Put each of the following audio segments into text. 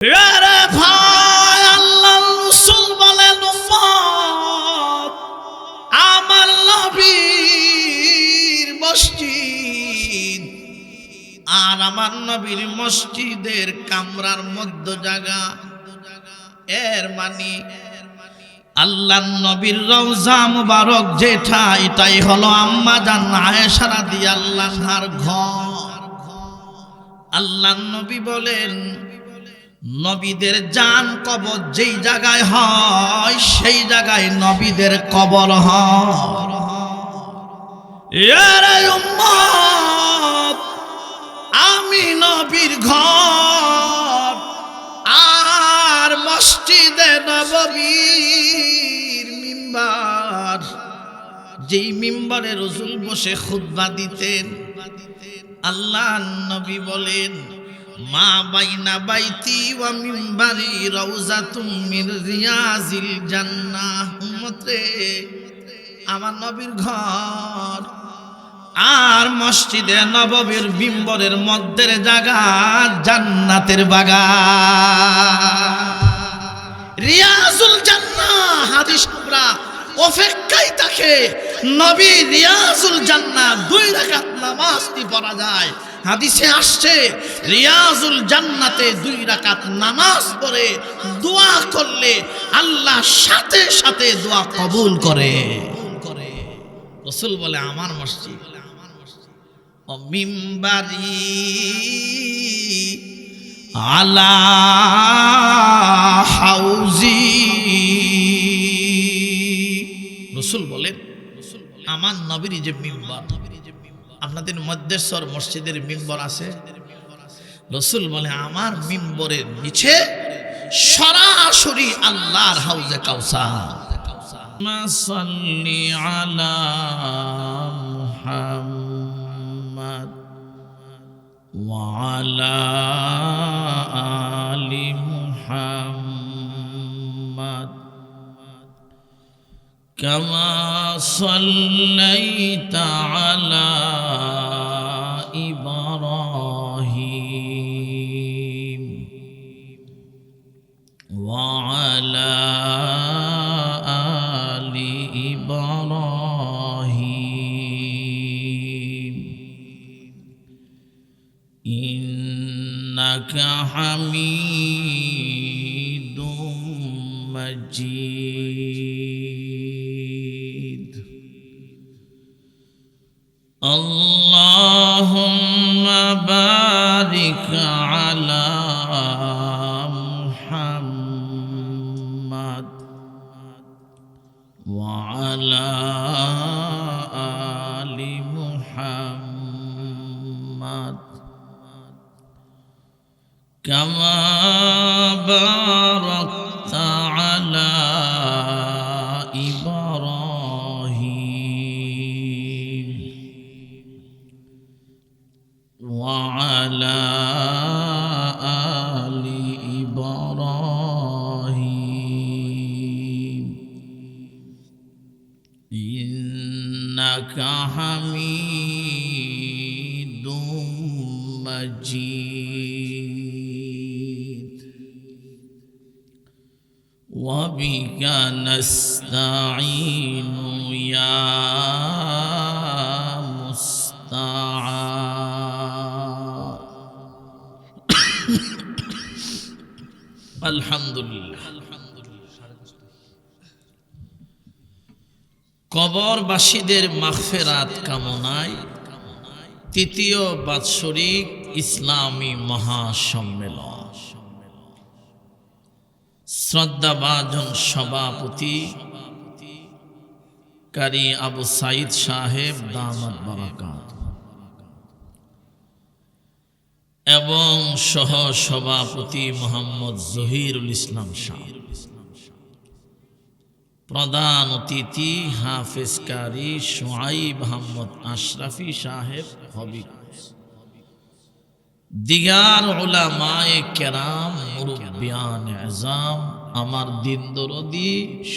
আরে ভাই, আল্লাহর রাসূল বলেন, উম্মত আমার নবীর মসজিদ আর আমার নবীর মসজিদের কামরার মধ্য জায়গা, এর মানে আল্লাহর নবীর রওজা মুবারক যেটা, এটাই হলো আম্মা জান আয়েশা রাদিয়াল্লাহু আনহার ঘর। আল্লাহর নবী বলেন, নবীদের জান কবর যেই জায়গায় হয় সেই জায়গায় নবীদের কবর হয়। এরে উম্মত, আমি নবীর ঘর আর মসজিদে নববীর মিম্বার, যেই মিম্বারে রাসূল বসে খুতবা দিতেন, আল্লাহর নবী বলেন, মা বাইনা বাইতি ওয়া মিম্বারি রাউজাতুম মিন রিয়াজিল জান্নাহ। উম্মত রে, আমার নবীর ঘর আর মসজিদে নববীর মিম্বরের মধ্যের জায়গা জান্নাতের বাগান, রিয়াজুল জান্নাহ। হাদিস আমরা অপেক্ষায় থাকে, নবী রিয়াজুল জান্নাহ 2 রাকাত নামাজ পড়া যায়। হাদিসে আসছে, রিয়াজুল জান্নাতে 2 রাকাত নামাজ পড়ে দোয়া করলে আল্লাহ সাথে সাথে দোয়া কবুল করে। রাসূল বলে, আমার মসজিদ ও মিম্বারি আলা হাউজি। রাসূল বলেন, আমার নবীর যে মিম্বার, আপনাদের মধ্যেশ্বর মসজিদের মিম্বর আছে, রাসূল বলে আমার মিম্বরের নিচে সরাসরি আল্লাহর হাউজে কাউসার। সাল্লি আলা মুহাম্মাদ ওয়া আলা আলি মুহাম্মাদ কামা সাল্লাইতা আলা ইব্রাহিম ওয়া আলা আলি ইব্রাহিম ইন্নাকা হামিদুম মাজিদ। আল্লাহুম্মা বারিক আলা মুহাম্মাদ ওয়া আলা আলি মুহাম্মাদ কামা বারাকতা আলা ইব্রাহিম ওয়া আলা আলি ইব্রাহিম ইন্নাকা হামিদুম মাজিদ। ওয়া বিকা নাস্তাঈনু ইয়া মুস্তাআন। আলহামদুলিল্লাহ। কবরবাসীদের মাগফিরাত কামনায় তৃতীয় বাৎসরিক ইসলামী মহাসম্মেলন, শ্রদ্ধাভাজন সভাপতি কারি আবু সাইদ সাহেব দামাত বারাকাত এবং সহ সভাপতি মোহাম্মদ জহিরুল ইসলাম শাহ, প্রধান অতিথি হাফেজ কারি শুআইব আহমদ আশরাফি সাহেব হবিব, দিগার উলামায়ে কেরাম, মুরব্বিয়ান আযম, আমার দিন দরদি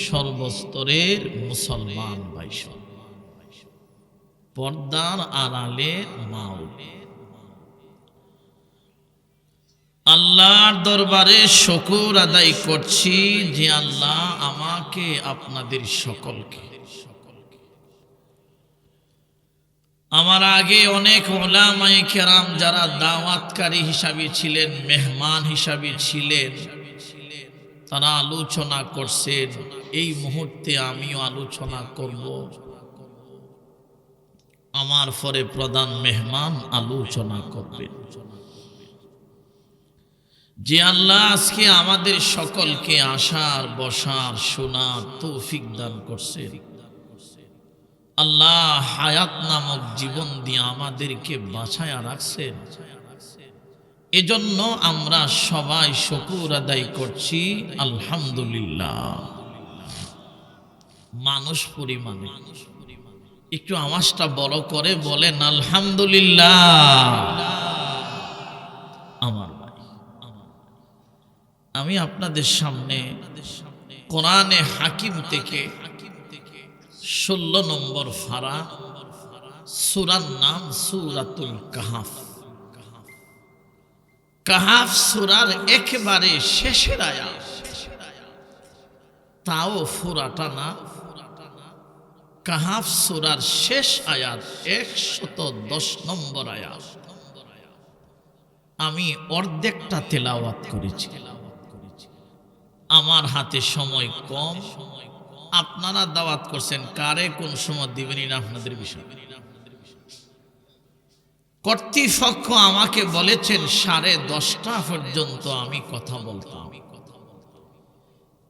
সর্বস্তরের মুসলমান ভাই, পর্দার আড়ালের মা, আল্লাহর দরবারে শুকর আদায় করছি যে আল্লাহ আমাকে আপনাদের সকলকে, আমার আগে অনেক উলামায়ে কেরাম যারা দাওয়াতকারী হিসাবে ছিলেন, মেহমান হিসাবে ছিলেন, তারা আলোচনা করছেন। এই মুহূর্তে আমিও আলোচনা করব। আমার পরে প্রধান মেহমান আলোচনা করবেন। যে আল্লাহ আজকে আমাদের সকলকে আসার, বসার, শোনার তৌফিক দান করছেন, আল্লাহ হায়াত নামক জীবন দিয়ে আমাদেরকে বাঁচায়া রাখছেন, এজন্য আমরা সবাই শুকর আদায় করছি আলহামদুলিল্লাহ। মানুষ পরিমাণে একটু আওয়াজটা বড় করে বলেন আলহামদুলিল্লাহ। আমার ভাই, আমি আপনাদের সামনে কোরআনে হাকিম থেকে 16 নম্বর ফারা, সূরার নাম সূরাতুল কাহাফ। কাহাফ সূরার একেবারে শেষের আয়াত, তাও ফুরাটা না। কাহাফ সূরার শেষ আয়াত 110 নম্বর আয়াত। আমি অর্ধেকটা তেলাওয়াত করেছি। আমার হাতে সময় কম, আপনারা দাওয়াত করছেন, কারে কোন সময় দিবেন না আপনাদের বিষয়। কর্তৃপক্ষ আমাকে বলেছেন 10:30 পর্যন্ত আমি কথা বলতাম।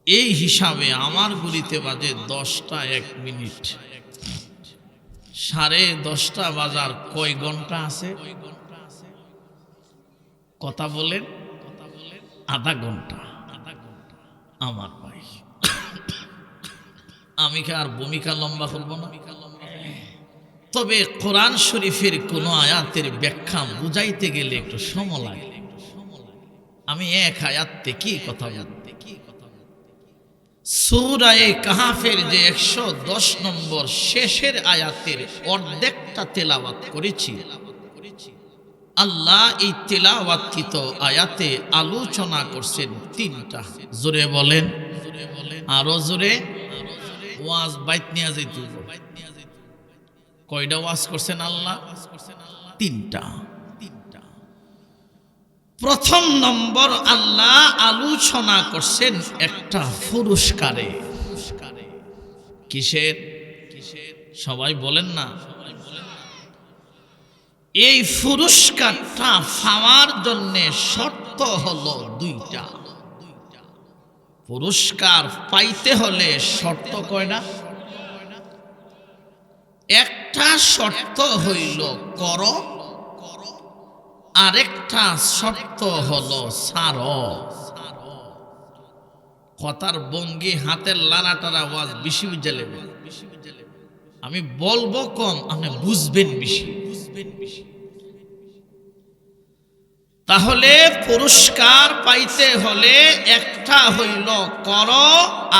এই হিসাবে আমার গুলিতে বাজে 10:01। 10:30 বাজার কয় ঘন্টা আছে? কথা বলেন, আধা ঘন্টা। আমার ভাই, আমি কি আর ভূমিকা লম্বা করব না? তবে কোরআন শরীফের কোন আয়াতের ব্যাখ্যা বুঝাইতে গেলে একটু সময় লাগে। আমি এক আয়াত থেকে কথা বলতে, সূরা কাহাফের যে 110 নম্বর শেষের আয়াতের অর্ধেকটা তেলাওয়াত করেছি। আল্লাহ এই তেলাওয়াতকৃত আয়াতে আলোচনা করছেন 3টা। জোরে বলেন, আরো জোরে। ওয়াজ বাইত নিয়ে যাইতে, কয়টা ওয়াজ করছেন আল্লাহ? 3টা। প্রথম নম্বর আল্লাহ আলোচনা করছেন একটা পুরস্কারে। কিসের? সবাই বলেন না। এই পুরস্কারটা পাওয়ার জন্য শর্ত হলো 2টা। পুরস্কার পাইতে হলে শর্ত কয়টা? একটা শর্ত হইল করো, আরেকটা শর্ত হলো ছাড়ো। কথার ভঙ্গি, হাতের লাড়াটার আওয়াজ বেশি বুঝে নেবে। আমি বলবো কম, আপনি বুঝবেন বেশি। তাহলে পুরস্কার পাইতে হলে একটা হইল করো,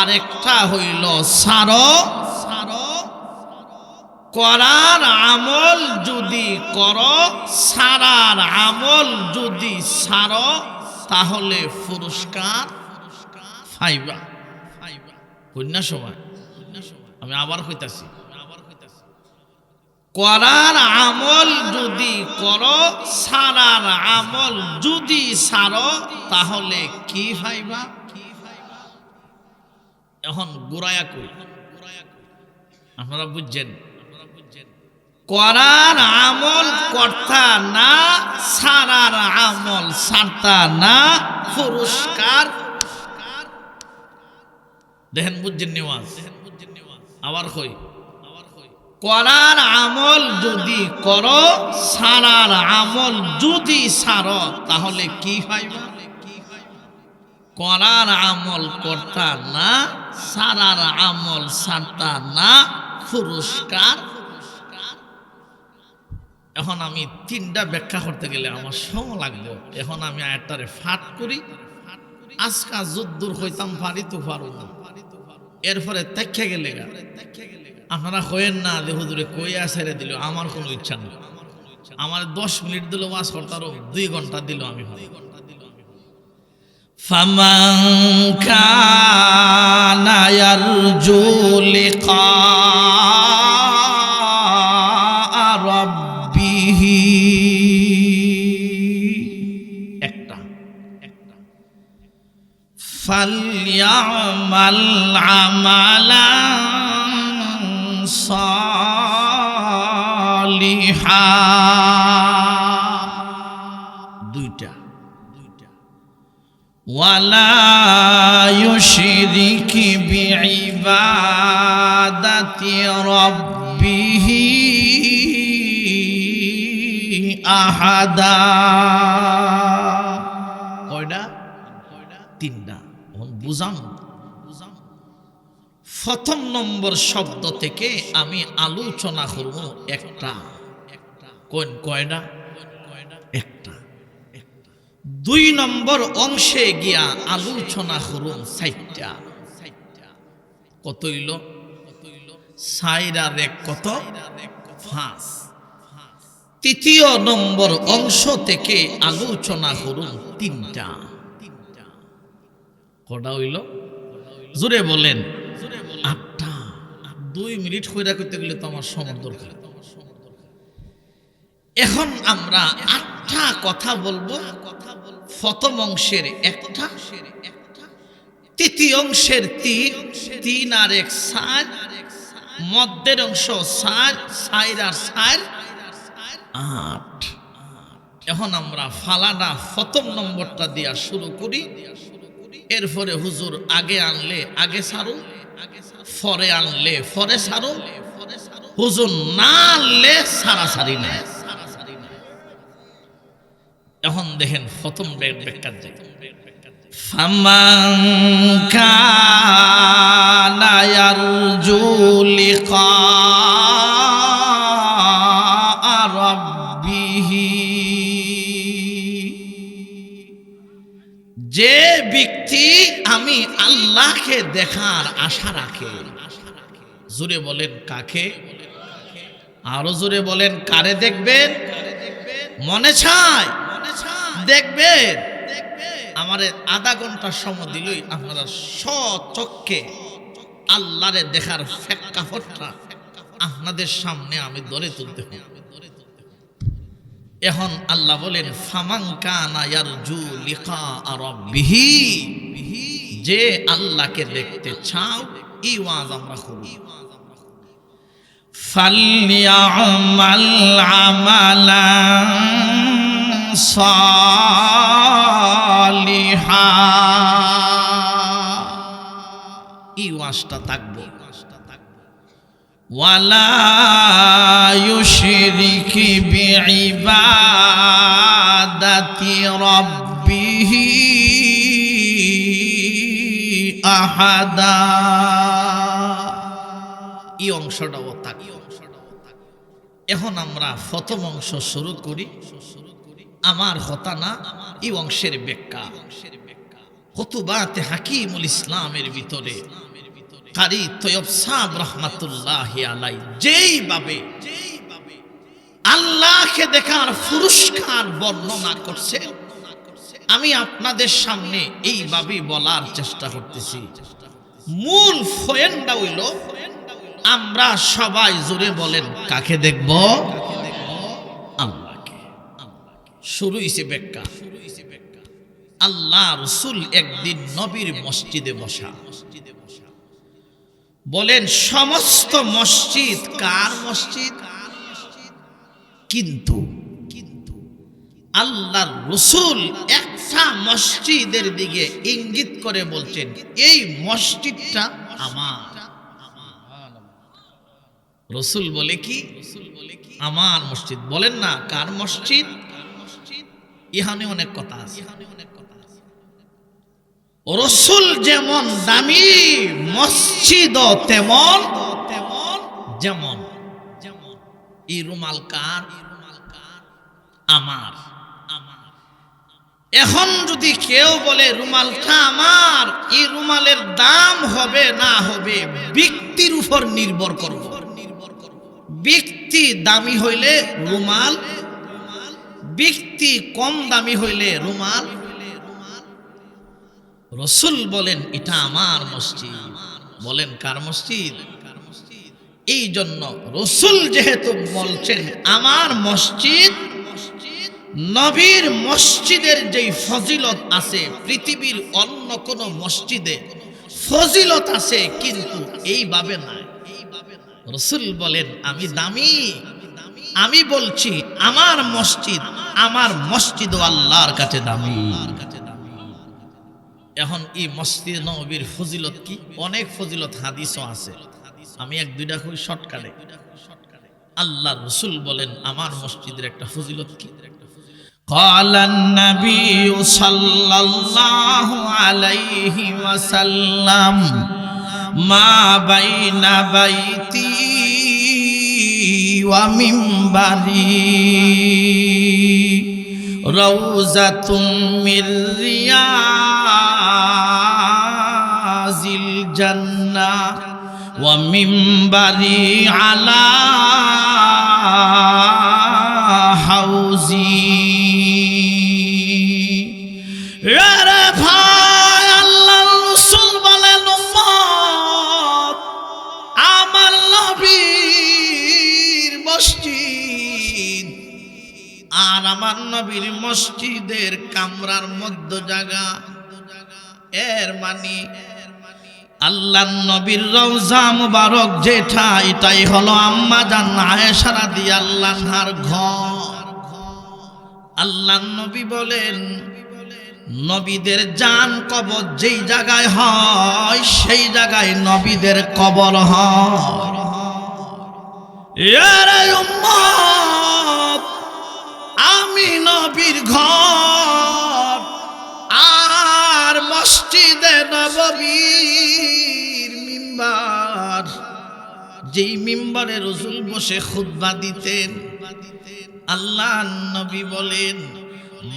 আরেকটা হইল ছাড়ো। করার আমল যদি করো, ছাড়ার আমল যদি ছাড়ো, তাহলে পুরস্কার পাইবা। কন্যা সময় আমি আবার কইতাছি, করার আমল যদি করো, ছাড়ার আমল যদি ছাড়ো, তাহলে কি পাইবা? এখন গুরায়া কই, আপনারা বুঝছেন? করার আমল করতা না, ছাড়ার আমল ছাড়তা না, পুরস্কার। দেখেন বুঝছেন নিওয়াজ? আবার কই, করার আমল যদি করো, ছাড়ার আমল যদি ছাড়ো, তাহলে কি পাইবা? করার আমল করতা না, ছাড়ার আমল ছাড়তা না, পুরস্কার। এখন আমি 3টা ব্যাখ্যা করতে গেলে আমার সময় লাগবে। এখন আমি আয়াতটারে ফাট করি। আজকা যদ্দূর হইতাম পারি তো পারো না, এরপরে দেখা গেলে আপনারা হইেন না যে হুজুরে কইয়া ছেড়ে দিল। আমার কোনো ইচ্ছা নেই। আমার 10 মিনিট দিল ওয়াজ করতে, আরো 2 ঘন্টা দিল আমি ভালো। ফামান কানা ইয়ারজু লিকা রাব্বিহি, একটা ফালইয়ামাল আমালান সালিহা, দুইটা, ওয়ালা ইউশরিক বিইবাদাতি রাব্বিহি আহাদা। কয়টা? তিনটা। বুঝাম। প্রথম নম্বর শব্দ থেকে আমি আলোচনা করব একটা। কয়টা? একটা। দুই নম্বর অংশে গিয়া আলোচনা করুন চারটা। কত হইল? সাইরার এক কত? পাঁচ। তৃতীয় নম্বর অংশ থেকে আলোচনা করুন তিনটা। কটা হইল? জোরে বলেন। আটটা। 2 মিনিট কইরা করতে গেলে তো আমার সময় দরকার। এখন আমরা 8টা কথা বলবো। প্রথম অংশের একটা, তৃতীয় অংশের 3 আর 1 4, মধ্যের অংশ 4 আর 4 8। এখন আমরা ফালানা প্রথম নম্বরটা দিয়া শুরু করি। এরপরে হুজুর আগে আনলে আগে সারু, পরে আনলে পরে সারু, হুজুর না আনলে সারাসারি না। এখন দেখেন প্রথম ব্যাখ্যা যায়, ফামান কানা ইয়ারজু লিকা রাব্বিহি, যে ব্যক্তি আমি আল্লাহকে দেখার আশা রাখে। জোরে বলেন কাকে? আরো জোরে বলেন কারে দেখবেন? মনে চায় দেখবেন। আমারে আধা ঘন্টা সময় দিলই আপনারা স্বচক্ষে আল্লাহরে দেখার প্রেক্ষাপটটা আপনাদের সামনে আমি ধরে তুলতে হবে। এখন আল্লাহ বলেন ফামান কানা ইয়ারজু লিকা রাব্বিহি, যে আল্লাহকে দেখতে চাও এই ওয়াজ আমরা করি। ফালইয়ামাল আমালান সালিহা, এই ওয়াজটা থাকবে। ওয়ালা ইউশরিক বিইবাদাতি রাব্বিহি আহাদা, এই অংশটাও থাকে। এখন আমরা প্রথম অংশ শুরু করি। আমার কথা না, এই অংশের ব্যাখ্যা খুতুবাতে হাকিমুল ইসলামের ভিতরে কারি তৈয়ব সাহেব রহমাতুল্লাহি আলাইহি যেইভাবে আল্লাহকে দেখার পুরস্কার বর্ণনা করছে, আমি আপনাদের সামনে এইভাবে বলার চেষ্টা করতেছি। মূল পয়েন্টটা হইল আমরা সবাই জোরে বলেন কাকে দেখব? আল্লাহকে। শুরু হইছে ব্যাখ্যা। আল্লাহ রাসূল একদিন নবীর মসজিদে বসা। বলেন সমস্ত মসজিদ কার মসজিদ? কিন্তু আল্লাহর রাসূল একটা মসজিদের দিকে ইঙ্গিত করে বলছেন এই মসজিদটা আমার। রাসূল বলে কি? আমার মসজিদ। বলেন না কার মসজিদ? ইহানে অনেক কথা আছে। রাসূল যেমন দামি মসজিদ তেমন যেমন এই রুমাল কার? আমার। এখন যদি কেউ বলে রুমালটা আমার, এই রুমালের দাম হবে না হবে ব্যক্তির উপর নির্ভর করবে। ব্যক্তি দামি হইলে রুমাল, ব্যক্তি কম দামি হইলে রুমাল। রাসূল বলেন এটা আমার মসজিদ। বলেন কার মসজিদ? এই জন্য রাসূল যেহেতু বলছেন আমার মসজিদ, নবীর মসজিদের যেই ফজিলত আছে পৃথিবীর অন্য কোন মসজিদে ফজিলত আছে, কিন্তু এইভাবে নাই। রাসূল বলেন আমি দামি, আমি বলছি আমার মসজিদ, আমার মসজিদও আল্লাহর কাছে দামি। এখন এই মসজিদ নববীর ফজিলত কি? অনেক ফজিলত হাদিসও আছে, আমি এক দুইটা খুব শর্টকাটে। আল্লাহ রাসূল বলেন আমার মসজিদের একটা ফজিলত কি? قال النبي صلى الله عليه وسلم ما بين بيتي ومنبري روضة من رياض الجنة ومنبري على حوزي। ভাই আল্লাহ রাসূল বলেন উম্মত, আমার নবীর মসজিদ আর আমার নবীর মসজিদের কামরার মধ্য জায়গা, এর মানে আল্লাহর নবীর রওজা মুবারক যেটা, এটাই হলো আম্মা জান আয়েশা রাদিয়াল্লাহু আনহার ঘর। আল্লাহর নবী বলেন নবীদের জান কবর যেই জায়গায় হয় সেই জায়গায় নবীদের কবর হয়। এরে উম্মত, আমি নবীর ঘর আর মসজিদে নববীর মিম্বার, যেই মিম্বারে রাসূল বসে খুতবা দিতেন, আল্লাহর নবী বলেন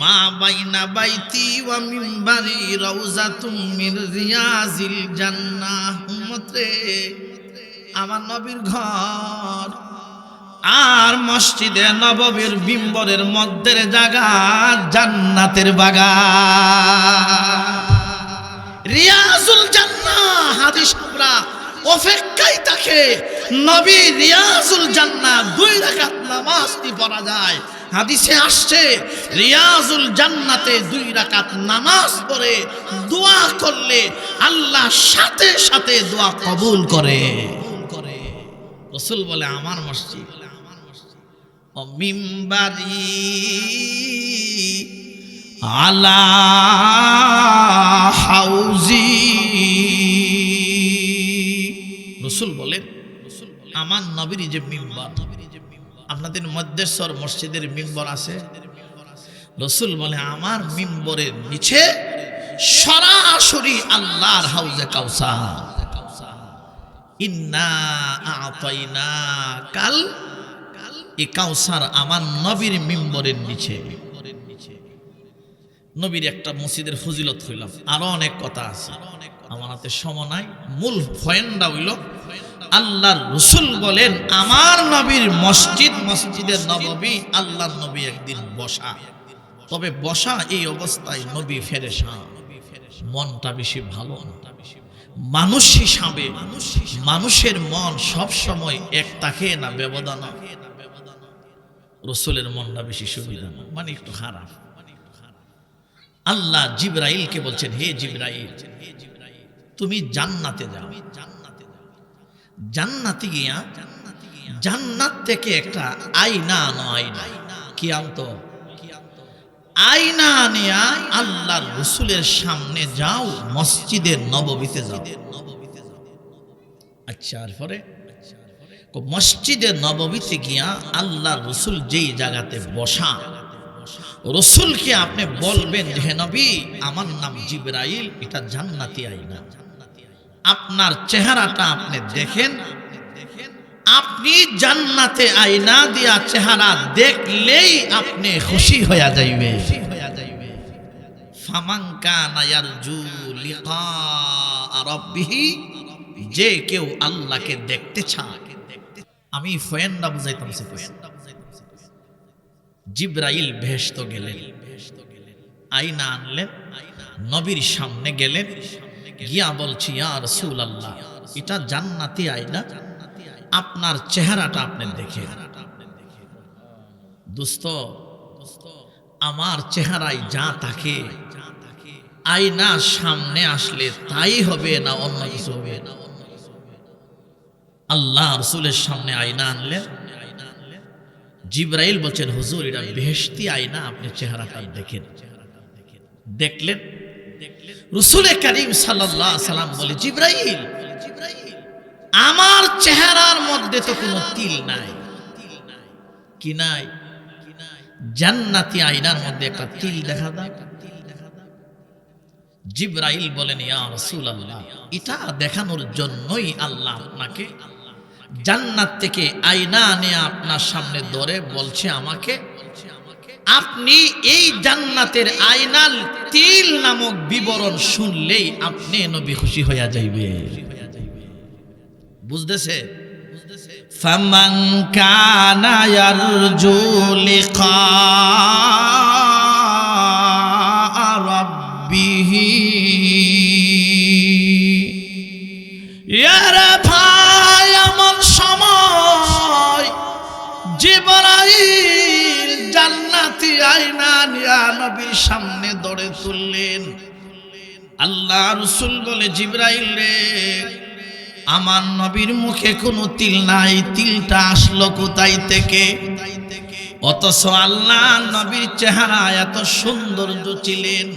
মা বাইনা বাইতি ওয়া মিম্বারি রাউজাতুম মিন রিয়াজিল জান্নাহ। উম্মত রে, আমার নবীর ঘর আর মসজিদে নববীর মিম্বরের মধ্যের জায়গা জান্নাতের বাগান, রিয়াজুল জান্নাহ। হাদিস আমরা অপেক্ষায় থাকে নবী রিয়াজুল জান্নাহ 2 রাকাত নামাজ পড়া যায়। হাদিসে আসছে রিয়াজুল জান্নাতে 2 রাকাত নামাজ পড়ে দোয়া করলে আল্লাহ সাথে সাথে দোয়া কবুল করে। রাসূল বলে আমার মসজিদ ও মিম্বারি আলা হাউজি। রাসূল বলেন আমার নবীর যে মিম্বার, আপনাদের মধ্যেশ্বর মসজিদের মিম্বর আছে, রাসূল বলে আমার মিম্বরের নিচে সরাসরি আল্লাহর হাউজে কাউসার। ইন্না আ'তাইনাকাল, এই কাউসার আমার নবীর মিম্বরের নিচে। নবীর একটা মসজিদের ফজিলত হইলাম, আরো অনেক কথা আছে, আমার হাতে সময় নাই। মূল পয়েন্টটা হইল আল্লাহর রাসূল বলেন আমার নবীর মসজিদ, মসজিদে নববী, আল্লাহর নবী একদিন বসা। তবে বসা এই অবস্থায় নবী ফেরেশান, মনটা বেশি ভালো না। মানুষ হিসাবে মানুষের মন সব সময় এক থাকে না, ব্যবধান। রাসূলের মনটা বেশি সুবিধা না, মানে একটু খারাপ। আল্লাহ জিবরাইলকে বলছেন হে জিবরাইল, তুমি জান্নাতে যাও। জান্নাতে গিয়া জান্নাত থেকে একটা আয়না আনো। আয়না কি আনতো? আয়না নিয়া আল্লাহর রাসূলের সামনে যাও, মসজিদে নববীতে যাও। আচ্ছা, এরপরে মসজিদে নববীতে গিয়া আল্লাহর রাসূল যেই জায়গাতে বসা, রাসূলকে আপনি বলবেন যে হে নবী, আমার নাম জিবরাইল, এটা জান্নাতি আয়না, আপনার চেহারাটা আপনি দেখেন। আপনি জান্নাতে আয়না দিয়া চেহারা দেখলেই আপনি খুশি হয়ে যাইবে। ফামান কানা ইয়ারজু লিকা রাব্বিহি, যে কেউ আল্লাহকে দেখতে চায়। আমি ফয়েন্ডা বুঝাইতাম। জিবরাইল বেহেশত গেলেন, আয়না আনলেন, নবীর সামনে গেলেন, গিয়া বলছি ইয়া রাসূলুল্লাহ, এটা জান্নাতি আয়না, আপনার চেহারাটা আপনি দেখেন। দোস্ত, আমার চেহারায় যা থাকে আয়না সামনে আসলে তাই হবে না অন্য কিছু হবে? আল্লাহ রাসূলের সামনে আয়না আনলেন, জিবরাইল বলছেন হুজুর এটা বেহেশতি আয়না, আপনি চেহারাটা দেখেন। দেখলেন, রাসূল করিম সাল্লাল্লাহু আলাইহি সাল্লাম বলে, জিবরাইল আমার চেহারার মধ্যে তো কোনো তিল নাই। কি নাই? জান্নাতি আয়নার মধ্যে একটা তিল দেখা দাও। জিবরাইল বলেন ইয়া রাসূলুল্লাহ, এটা দেখানোর জন্যই আল্লাহ আপনাকে জান্নাত থেকে আয়না নিয়ে আপনার সামনে ধরে বলছে আমাকে, আপনি এই জান্নাতের আয়নার তিল নামক বিবরণ শুনলেই আপনি নবী খুশি হইয়া যাইবে। বুঝতেছে? ফামান কানা ইয়ারজু লিকা রাব্বিহি, ইয়ারে ভাই এমন সময় জিবরাইল জান্নাতি আয়না নিয়া নবীর সামনে ধরে তুললেন। আল্লাহ রাসূল বলে, জিবরাইল রে, আমার নবীর মুখে কোনো তিল নাই, তিলটা আসলো কোথায় থেকে? অথচ আল্লাহ নবীর চেহারা এত সৌন্দর্য ছিলেন।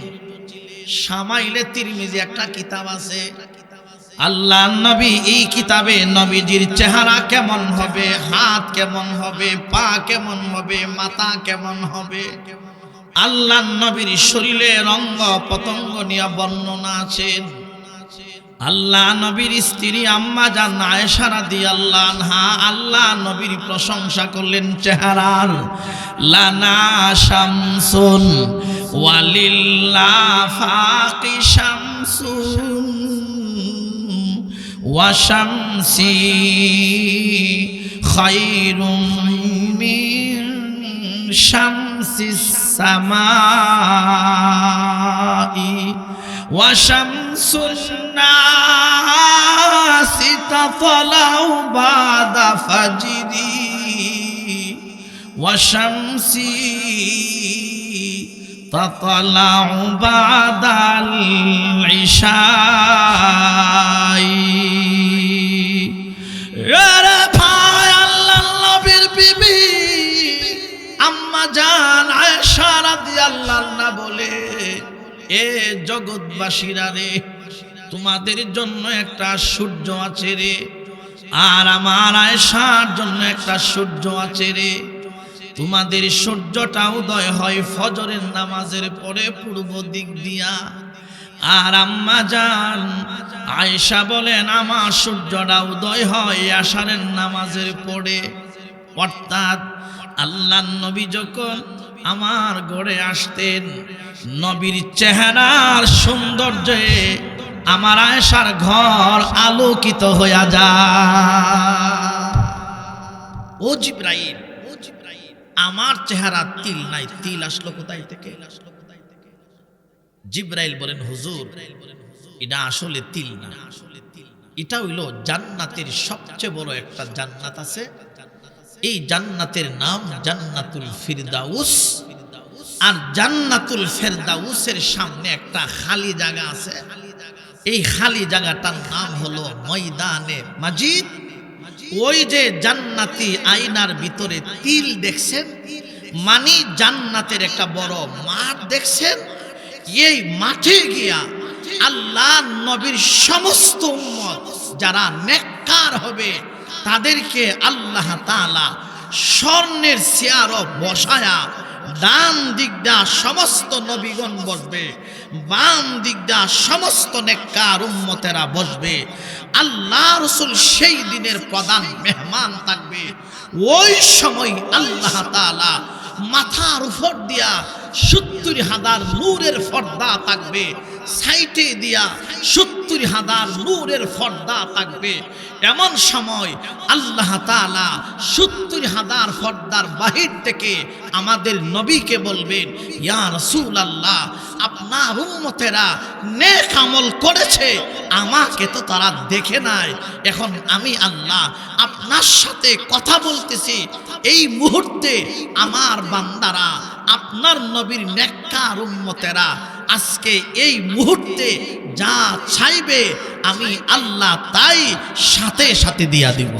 শামাইলে তিরমিজি একটা কিতাব আছে, আল্লাহ নবী এই কিতাবে নবীজির চেহারা কেমন হবে, হাত কেমন হবে, পা কেমন হবে, মাথা কেমন হবে, আল্লাহ নবীর শরীরের অঙ্গ পতঙ্গ নিয়ে বর্ণনা আছেন। আল্লাহ নবীর স্ত্রী আম্মা জান আয়েশা রাদিয়াল্লাহু আনহা আল্লাহ নবীর প্রশংসা করলেন চেহারার। লানা শামসুন ওয়ালিল্লাফাকি শামসুন ওয়া শামসি খায়রুম মিন শামসিস সামাই ওয়া শামসুন নাসি তাতলাউ বাদা ফাজরি ওয়া শামসি তাতলাউ বাদাল ইশাই। আরে ভাই, আল্লাহর নবীর বিবি আম্মা জান আয়েশা রাদিয়াল্লাহু আনহা বলে, এ জগৎবাসীরা রে, তোমাদের জন্য একটা সূর্য আছে রে, আর আমার আয়েশার জন্য একটা সূর্য আছে রে। তোমাদের সূর্যটা উদয় হয় ফজরের নামাজের পরে পূর্ব দিক দিয়া, আর আম্মা জান আয়েশা বলেন আমার সূর্যটা উদয় হয় আশারের নামাজের পরে। অর্থাৎ আল্লাহর নবী যখন আমার ঘরে আসতেন, নবীর চেহারার সৌন্দর্যে আমার আয়েশার ঘর আলোকিত হইয়া যায়। ও জিবরাইল, আমার চেহারা তিল নাই, তিল আসলো কোথায় থেকে? জিবরাইল বলেন, হুজুর এটা আসলে তিল না, এটা হইল জান্নাতের সবচেয়ে বড় একটা জান্নাত আছে। এই জান্নাতের নাম জান্নাতুল ফিরদাউস। আর জান্নাতুল ফিরদাউসের সামনে একটা খালি জায়গা আছে, এই খালি জায়গাটার নাম হলো ময়দানে মাজিদ। ওই যে জান্নাতি আয়নার ভিতরে তিল দেখছেন, মানে জান্নাতের একটা বড় মাঠ দেখছেন। এই মাঠে গিয়া আল্লাহ নবীর সমস্ত উম্মত যারা নেককার হবে তাদেরকে আল্লাহ তাআলা স্বর্ণের চেয়ারও বসায়া ডান দিক দিয়া সমস্ত নবীগণ বসবে, বাম দিক দিয়া সমস্ত নেককার উম্মতেরা বসবে। আল্লাহ রাসূল সেই দিনের প্রধান মেহমান থাকবে। ওই সময় আল্লাহ তাআলা মাথার উপর দিয়া 70,000 নূরের পর্দা থাকবে, সাইটে দিয়া 70,000 নূরের পর্দা থাকবে। এমন সময় আল্লাহ তাআলা 70,000 পর্দার বাহির থেকে আমাদের নবীকে বলবেন, ইয়া রাসূলুল্লাহ, আপনার উম্মতেরা নেক আমল করেছে, আমাকে তো তারা দেখে নাই। এখন আমি আল্লাহ আপনার সাথে কথা বলতেছি, এই মুহূর্তে আমার বান্দারা, আপনার নবীর নেককার উম্মতেরা আজকে এই মুহূর্তে যা চাইবে আমি আল্লাহ তাই সাথে সাথে দিয়া দিব।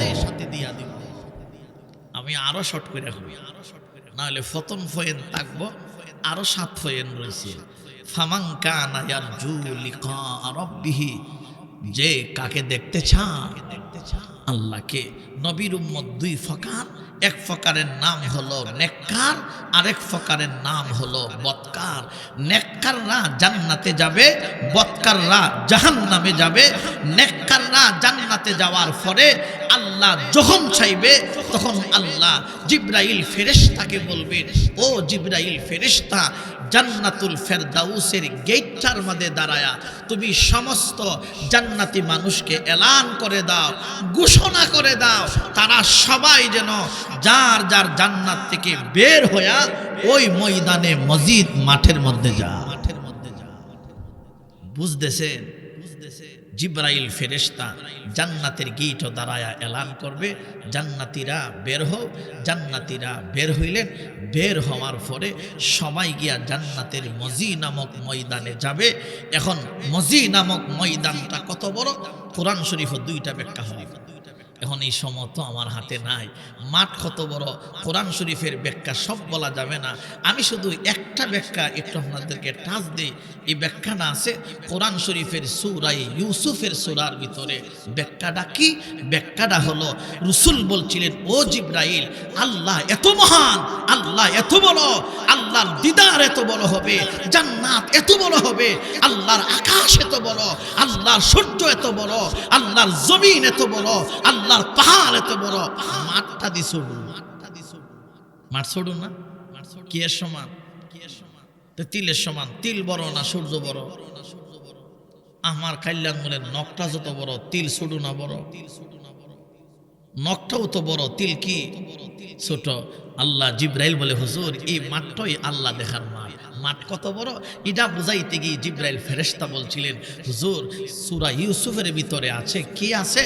আমি আরো শর্ট করে রাখবো, নাহলে প্রথম ফয়েন থাকবো, আরো 7 ফয়েন রয়েছে। ফামান কানা ইয়ারজু লিকা রাব্বিহি, যে কাকে দেখতে চায় আল্লাহকে। নবীর উম্মত 2 প্রকার, এক প্রকারের নাম হলো নেককার, আরেক প্রকারের নাম হলো বদকার। নেককাররা জান্নাতে যাবে, বদকাররা জাহান্নামে যাবে। নেককাররা জান্নাতে যাওয়ার পরে আল্লাহ যখন চাইবে তখন আল্লাহ জিবরাইল ফেরেশতাকে বলবেন, ও জিবরাইল ফেরেশতা, জান্নাতুল ফেরদাউসের গেটটার মধ্যে দাঁড়ায়া তুমি সমস্ত জান্নাতি মানুষকে এলান করে দাও, ঘোষণা করে দাও, তারা সবাই যেন যার যার জান্নাত থেকে বের হইয়া ওই ময়দানে মসজিদ মাঠের মধ্যে যা। বুঝতেছেন? জিবরাইল ফেরেশতা জান্নাতের গেটও দাঁড়ায়া এলান করবে, জান্নাতীরা বের হও। জান্নাতীরা বের হইলেন, বের হওয়ার পরে সবাই গিয়া জান্নাতের মজি নামক ময়দানে যাবে। এখন মজি নামক ময়দানটা কত বড়, কোরআন শরীফ 2টা ব্যাখ্যা হয়। এখন এই সময় তো আমার হাতে নাই, মাঠ কত বড়, কোরআন শরীফের ব্যাখ্যা সব বলা যাবে না। আমি শুধু একটা ব্যাখ্যা একটু আপনাদেরকে টাচ দিই। এই ব্যাখ্যাটা আছে কোরআন শরীফের সূরা ইউসুফের সূরার ভিতরে। ব্যাখ্যাটা কি? ব্যাখ্যাটা হলো, রাসূল বলছিলেন, ও জিবরাইল, আল্লাহ এত মহান, আল্লাহ এত বড়, আল্লাহর দিদার এত বড় হবে, জান্নাত এত বড় হবে, আল্লাহর আকাশ এত বড়, আল্লাহর সূর্য এত বড়, আল্লাহর জমিন এত বড়, আল্লাহর পাহাড় এত বড়। মাঠটা দিছো, মাঠ ছড়ুন না, কি এর সমান? তিলের সমান। তিল বড় না সূর্য বড়? আমার কাল্যাণ মূলের নখটা যত বড়, তিল ছোট না বড়? নখটাও তো বড়, তিল কি ছোট? আল্লাহ জিবরাইল বলে, হুজুর এই মাঠটাই আল্লাহ দেখার মাঠ। মাঠ কত বড় এটা বুঝাইতে গিয়ে জিবরাইল ফেরেশতা বলছিলেন, হুজুর সূরা ইউসুফের ভিতরে আছে, কি আছে?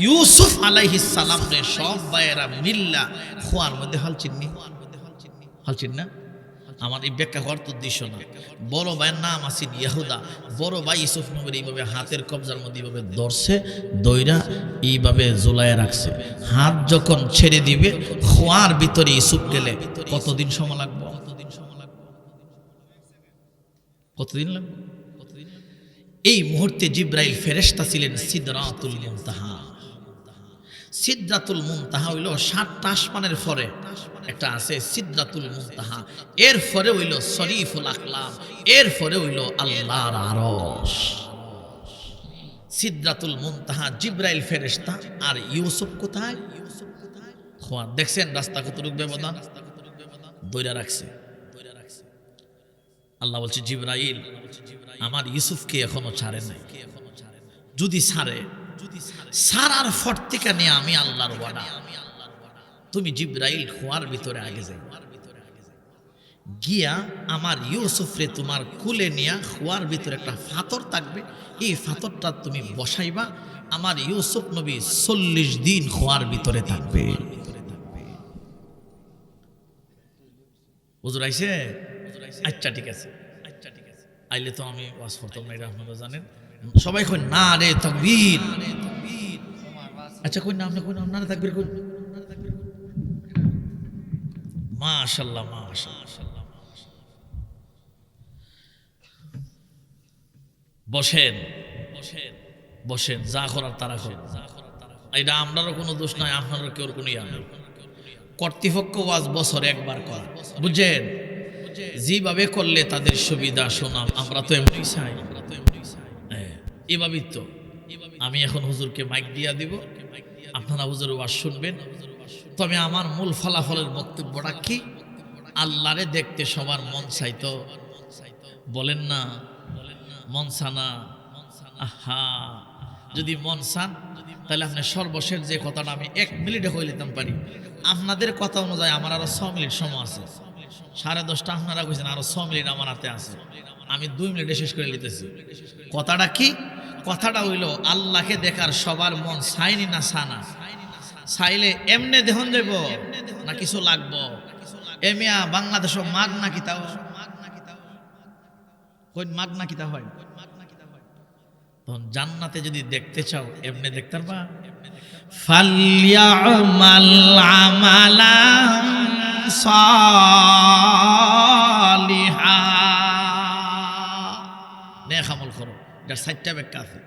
ইউসুফ আলাইহিস সালাম রে সব ভাইয়েরা মিল্লা খোয়ার মধ্যে হালচিননি, হালচিন না। আমার এই ব্যাখ্যা হওয়ার তো উদ্দেশ্য না। বড় ভাইয়ের নাম আছে ইয়াহুদা। বড় ভাই ইউসুফ নবীর এইভাবে হাতের কবজার মধ্যে এইভাবে ধরছে, দইরা এইভাবে ঝুলায় রাখছে। হাত যখন ছেড়ে দিবে, খোয়ার ভিতরে ইউসুফ গেলে কতদিন সময় লাগবে? কতদিন লাগবে? এই মুহূর্তে জিবরাইল ফেরেশতা ছিলেন সিদরাতুল মুনতাহা। সিদরাতুল মুনতাহা হইল 7টা আসমানের পরে একটা আছে সিদরাতুল মুনতাহা, এর পরে হইল শরীফুল আকলাম, এর পরে হইল আল্লাহর আরশ। সিদরাতুল মুনতাহা জিবরাইল ফেরেশতা, আর ইউসুফ কোথায়? খোয়া। দেখছেন রাস্তা কতটুকু ব্যবধান? দইরা রাখছে। আল্লাহ বলছে, জিবরাইল আমার ইউসুফকে এখনো ছাড়ে নাই, যদি ছাড়ে, সারার ফট থেকে নিয়ে আমি আল্লাহর ওয়াদা, তুমি জিবরাইল খোয়ার ভিতরে আগে যাই, গিয়া আমার ইউসুফরে তোমার কুলে নিয়া খোয়ার ভিতরে একটা ফাতর থাকবে, এই ফাতরটা তুমি বসাইবা, আমার ইউসুফ নবী 40 দিন খোয়ার ভিতরে থাকবে। হুজুর আইছে? আচ্ছা ঠিক আছে, আইলে তো আমি ওয়াজ করতাম না, এটা আপনারা জানেন। সবাই কই না রে তাকবীর। আচ্ছা কই না, আপনি কই না রে তাকবীর কই? মাশাআল্লাহ মাশাআল্লাহ। বসেন বসেন বসেন, যা করার তারা করেন। এটা আমরারও কোনো দোষ নাই, আপনারও কেউ কোনো ইয়া নেই। কর্তৃপক্ষ ওয়াজ বছরে একবার করা, বুঝছেন? যেভাবে করলে তাদের সুবিধা শোনাম, আমরা তো এমনি চাই, এভাবেই তো। আমি এখন হুজুরকে মাইক দিয়া দিব, আপনারা হুজুর ওয়াজ শুনবেন। তবে আমার মূল ফলাফলের বক্তব্যটা কি? আল্লাহরে দেখতে সবার মন চাইতো, বলেন না মন চানা? আহা, যদি মন চান তাহলে আপনি সর্বশেষ যে কথাটা আমি 1 মিনিটে হয়ে নিতাম পারি। আপনাদের কথা অনুযায়ী আমার আরো 6 মিনিট সময় আছে। 10:30 আপনারা কইছেন, আরো 6 মিনিট আমার হাতে আছে। আমি 2 মিনিটে শেষ করে নিতেছি। কথাটা কি? কথাটা হইল আল্লাহকে দেখার সবার মন চাইনি না চানা? চাইলে এমনে দেহন যাব না কিছু লাগবো? এমিয়া বাংলাদেশ মাগ না কিতা কই মাগ না কিতা হয়? তখন জান্নাতে যদি দেখতে চাও এমনি দেখতে পারবা। ফালইয়ামাল আমালান সালিহা, নেক আমল করো। যার 4টা ব্যাখ্যা আছে।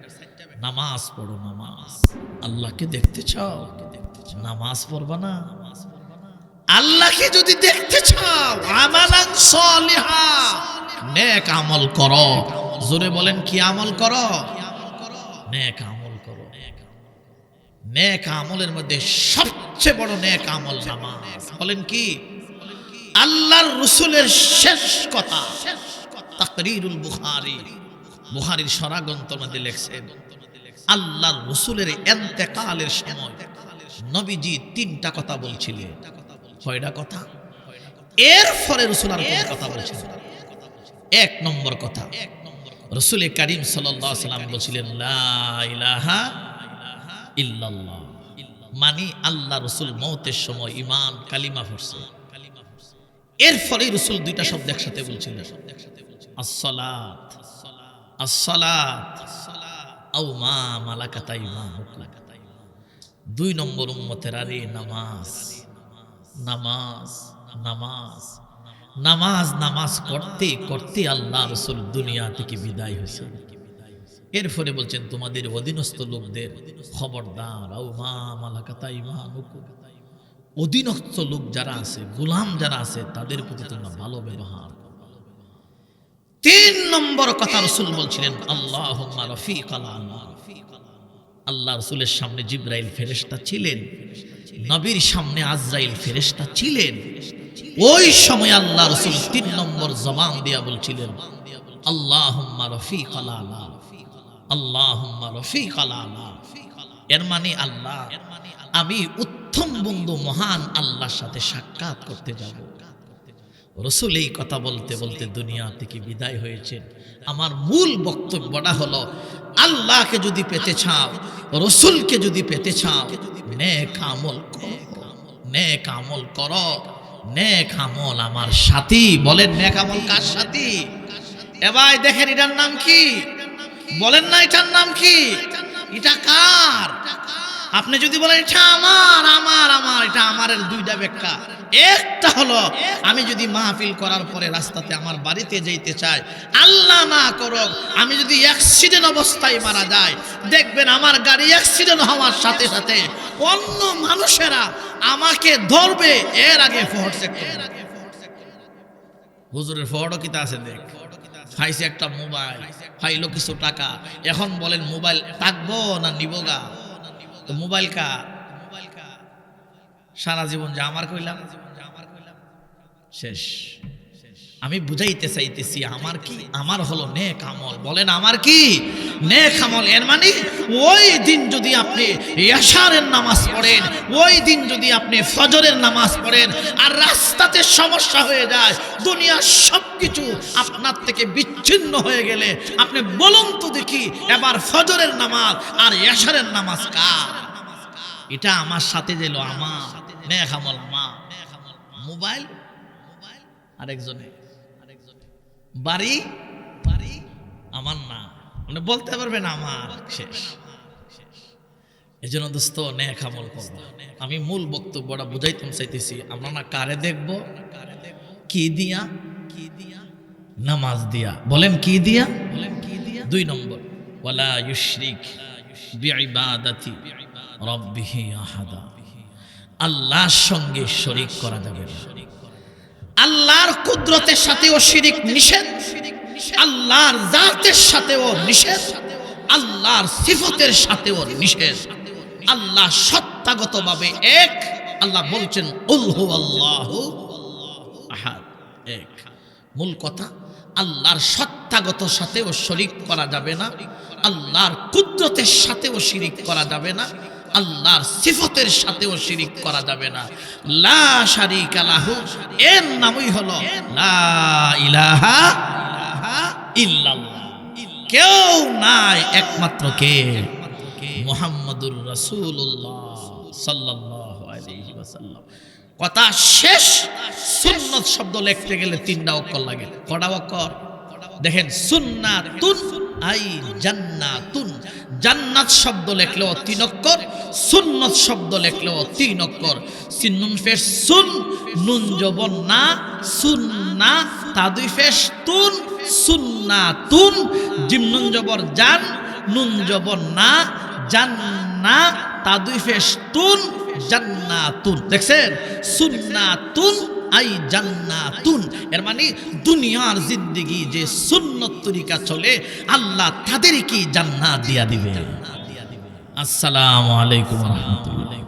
নামাজ পড়ো, নামাজ। আল্লাহকে দেখতে চাও, নামাজ পড়বা না? আল্লাহকে যদি দেখতে চাও আমালান সালিহা, নেক আমল করো। জোরে বলেন, কি আমল করো? নেক আমল করো। নেক আমলের মধ্যে সবচেয়ে বড় নেক আমল নামাজ। বলেন কি? আল্লাহর রাসূলের শেষ কথা তাকরীরুল বুখারী, বুখারীর সরাগ্রন্থের মধ্যে লেখছেন, আল্লাহর রাসূলের ইন্তেকালের সময় নবীজি 3টা কথা বলছিলেন। কয়টা কথা? এরপরে রাসূল আর কোন কথা বলছিলেন? 1 নম্বর কথা, রাসূল করিম সাল্লাল্লাহু আলাইহি ওয়াসাল্লাম বলছিলেন লা ইলাহা ইল্লাল্লাহ, মানে আল্লাহ রাসূল মওতের সময় ঈমান কালিমা পড়ছে। এরপরে রাসূল 2টা শব্দ একসাথে বলছিলেন, আসসালাত, আসসালাত আও মা মালাকাত আইমানুকুম। 2 নম্বর উম্মতের আরে নামাজ, নামাজ, নামাজ, নামাজ। নামাজ করতে করতে আল্লাহ রাসূল দুনিয়া থেকে বিদায় হয়েছেন। এরপরে বলছেন তোমাদের অধীনস্থ লোকদের খবরদার, আও মা মালাকাত আইমানুকুম, অধীনস্থ লোক যারা আছে, গোলাম যারা আছে, তাদের প্রতি তোমরা ভালো ব্যবহার। 3 নম্বর কথা রাসূল বলছিলেন আল্লাহুম্মা রফিকাল আলা। আল্লাহ রাসূলের সামনে জিবরাইল ফেরেশতা ছিলেন, নবীর সামনে আজরাইল ফেরেশতা ছিলেন। ওই সময় আল্লাহ রাসূল 3 নম্বর জবান দিয়া বলছিলেন আল্লাহুম্মা রফিকাল আলা, আল্লাহুম্মা রফিকাল আলা। এর মানে আল্লাহ, আমি উত্তম বন্ধু মহান আল্লাহর সাথে সাক্ষাৎ করতে যাব। রাসূল এই কথা বলতে বলতে দুনিয়া থেকে বিদায় হয়েছেন। আমার মূল বক্তব্যটা হলো, আল্লাহকে যদি পেতে চাও, রাসূলকে যদি পেতে চাও, নেক আমল করো, নেক আমল করো। নেক আমল আমার সাথী। বলেন নেক আমল কার সাথী? এ ভাই দেখেন এটার নাম কি? বলেন না এটার নাম কি? এটা কার? আপনি যদি বলেন এটা আমার, আমার, আমার, এটা আমারের 2টা ব্যাখ্যা। একটা হলো আমি যদি মাহফিল করার পরে রাস্তাতে আমার বাড়িতে যাইতে চাই, আল্লাহ না করুক আমি যদি অ্যাক্সিডেন্ট অবস্থায় মারা যায়, দেখবেন আমার গাড়ি অ্যাক্সিডেন্ট হওয়ার সাথে সাথে অন্য মানুষেরা আমাকে ধরবে, এর আগে ফোর্ট চেক করবে। হুজুরের ফোর্টও কিতা আছে দেখ, খাইছে একটা মোবাইল, খাইলো কিছু টাকা। এখন বলেন মোবাইল থাকবো না নিবগা? তো মোবাইল কার? সারা জীবন যে আমার কইলাম শেষ। আমি বুঝাইতে চাইতেছি আমার কি? আমার হলো নেক আমল। বলেন আমার কি? নেক আমল। এর মানে ওই দিন যদি আপনি ইশারের নামাজ পড়েন, ওই দিন যদি আপনি ফজরের নামাজ পড়েন, আর রাস্তাতে সমস্যা হয়ে যায়, দুনিয়ার সবকিছু আপনার থেকে বিচ্ছিন্ন হয়ে গেলে, আপনি বলুন তো দেখি এবার ফজরের নামাজ আর ইশারের নামাজ কার? এটা আমার সাথে যেল আমার নেক আমল। আমার মোবাইল আরেকজনে, বাড়ি আমার না, মানে বলতে পারবেন আমার শেষ। এই জন্য দোস্ত নেক আমল করব। আমি মূল বক্তব্যটা বুঝাইতে চাইতেছি, আমরা না কারে দেখব? কি দিয়া? নামাজ দিয়া। বলেন কি দিয়া? 2 নম্বর, ওয়ালা ইউশরিক বিইবাদাতি রাব্বিহি আহাদা। আল্লাহর সঙ্গে শরীক করা যাবে না। আল্লাহর কুদরতের সাথেও শিরিক নিষেধ, আল্লাহর জাতের সাথেও নিষেধ, আল্লাহর সিফতের সাথেও নিষেধ। আল্লাহ সত্তাগতভাবে এক। আল্লাহ বলছেন কুল হুয়াল্লাহু আহাদ। এক মূল কথা, আল্লাহর সত্তাগত সাথেও শরীক করা যাবে না, আল্লাহর কুদরতের সাথেও শিরিক করা যাবে না, আল্লাহর সিফতের সাথেও শিরিক করা যাবে না। লা শারীকা লাহু, এর নামই হলো লা ইলাহা ইল্লাল্লাহ। কেউ নাই, একমাত্র কে? মুহাম্মাদুর রাসূলুল্লাহ সাল্লাল্লাহু আলাইহি ওয়াসাল্লাম। কথা শেষ। সুন্নাত শব্দ লিখতে গেলে 3টা অক্ষর লাগে। কটা অক্ষর? দেখেন, সুন্নাতুন আই জান্নাতুন। জান্নাত শব্দ লিখলেও 3 অক্ষর, সুন্নাত শব্দ লিখলেও 3 অক্ষর। সিন নুন পেশ সুন, নুন জবর না, সুন্না, তা 2 পেশ তুন, সুন্নাতুন। জিম নুন জবর জান, নুন জবর না, জান্না, তা 2 পেশ তুন, জান্নাতুন। দেখছেন, সুন্নাতুন আই জান্নাতুন। এর মানে দুনিয়ার জিন্দেগি যে সুন্নত তরিকা চলে, আল্লাহ তাদেরকে জান্নাত দিয়া দিবে। আসসালামু আলাইকুম ওয়া রাহমাতুল্লাহ।